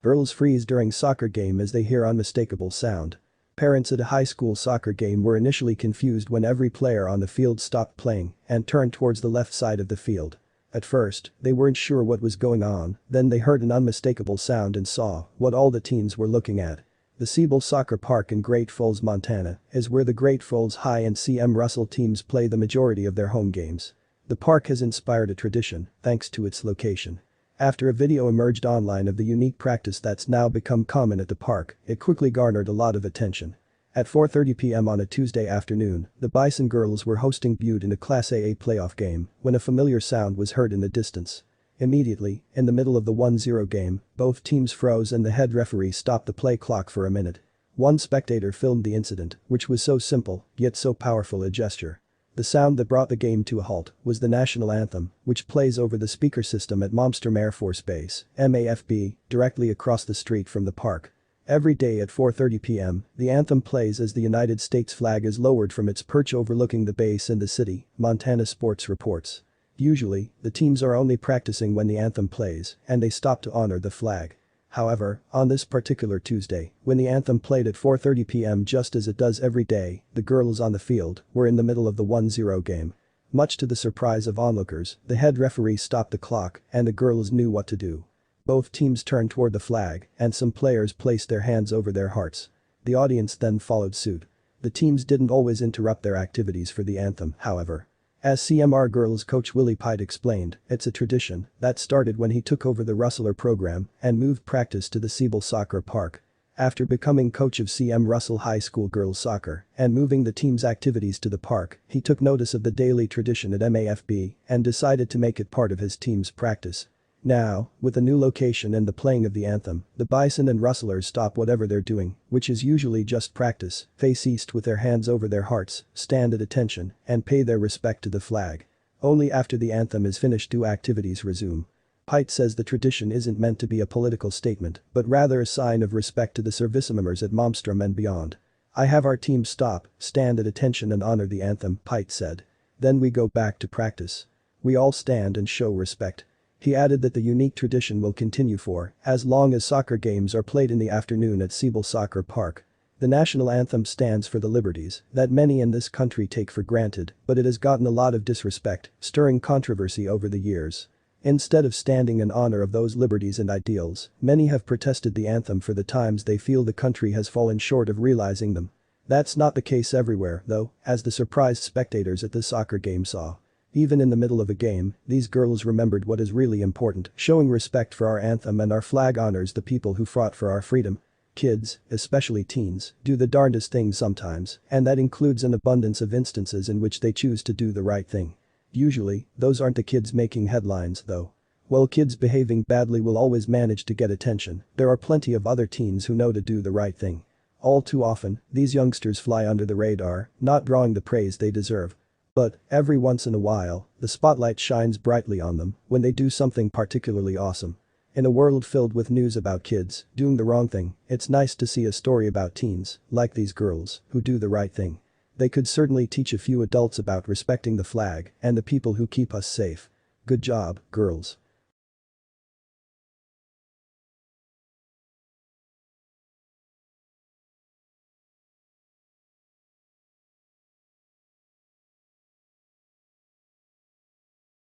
Girls freeze during soccer game as they hear unmistakable sound. Parents at a high school soccer game were initially confused when every player on the field stopped playing and turned towards the left side of the field. At first, they weren't sure what was going on, then they heard an unmistakable sound and saw what all the teens were looking at. The Siebel Soccer Park in Great Falls, Montana, is where the Great Falls High and CM Russell teams play the majority of their home games. The park has inspired a tradition thanks to its location. After a video emerged online of the unique practice that's now become common at the park, it quickly garnered a lot of attention. At 4:30 p.m. on a Tuesday afternoon, the Bison girls were hosting Butte in a Class AA playoff game when a familiar sound was heard in the distance. Immediately, in the middle of the 1-0 game, both teams froze and the head referee stopped the play clock for a minute. One spectator filmed the incident, which was so simple, yet so powerful a gesture. The sound that brought the game to a halt was the national anthem, which plays over the speaker system at Malmstrom Air Force Base, MAFB, directly across the street from the park. Every day at 4:30 p.m., the anthem plays as the United States flag is lowered from its perch overlooking the base and the city, Montana Sports reports. Usually, the teams are only practicing when the anthem plays, and they stop to honor the flag. However, on this particular Tuesday, when the anthem played at 4:30 p.m. just as it does every day, the girls on the field were in the middle of the 1-0 game. Much to the surprise of onlookers, the head referee stopped the clock and the girls knew what to do. Both teams turned toward the flag and some players placed their hands over their hearts. The audience then followed suit. The teams didn't always interrupt their activities for the anthem, however. As CMR girls coach Willie Pite explained, it's a tradition that started when he took over the Rustler program and moved practice to the Siebel Soccer Park. After becoming coach of CM Russell High School girls soccer and moving the team's activities to the park, he took notice of the daily tradition at MAFB and decided to make it part of his team's practice. Now, with the new location and the playing of the anthem, the Bison and Rustlers stop whatever they're doing, which is usually just practice, face east with their hands over their hearts, stand at attention, and pay their respect to the flag. Only after the anthem is finished do activities resume. Pite says the tradition isn't meant to be a political statement, but rather a sign of respect to the servicemembers at Malmstrom and beyond. I have our team stop, stand at attention and honor the anthem, Pite said. Then we go back to practice. We all stand and show respect. He added that the unique tradition will continue for as long as soccer games are played in the afternoon at Siebel Soccer Park. The national anthem stands for the liberties that many in this country take for granted, but it has gotten a lot of disrespect, stirring controversy over the years. Instead of standing in honor of those liberties and ideals, many have protested the anthem for the times they feel the country has fallen short of realizing them. That's not the case everywhere, though, as the surprised spectators at the soccer game saw. Even in the middle of a game, these girls remembered what is really important, showing respect for our anthem and our flag honors the people who fought for our freedom. Kids, especially teens, do the darndest things sometimes, and that includes an abundance of instances in which they choose to do the right thing. Usually, those aren't the kids making headlines, though. While kids behaving badly will always manage to get attention, there are plenty of other teens who know to do the right thing. All too often, these youngsters fly under the radar, not drawing the praise they deserve. But, every once in a while, the spotlight shines brightly on them when they do something particularly awesome. In a world filled with news about kids doing the wrong thing, it's nice to see a story about teens, like these girls, who do the right thing. They could certainly teach a few adults about respecting the flag and the people who keep us safe. Good job, girls.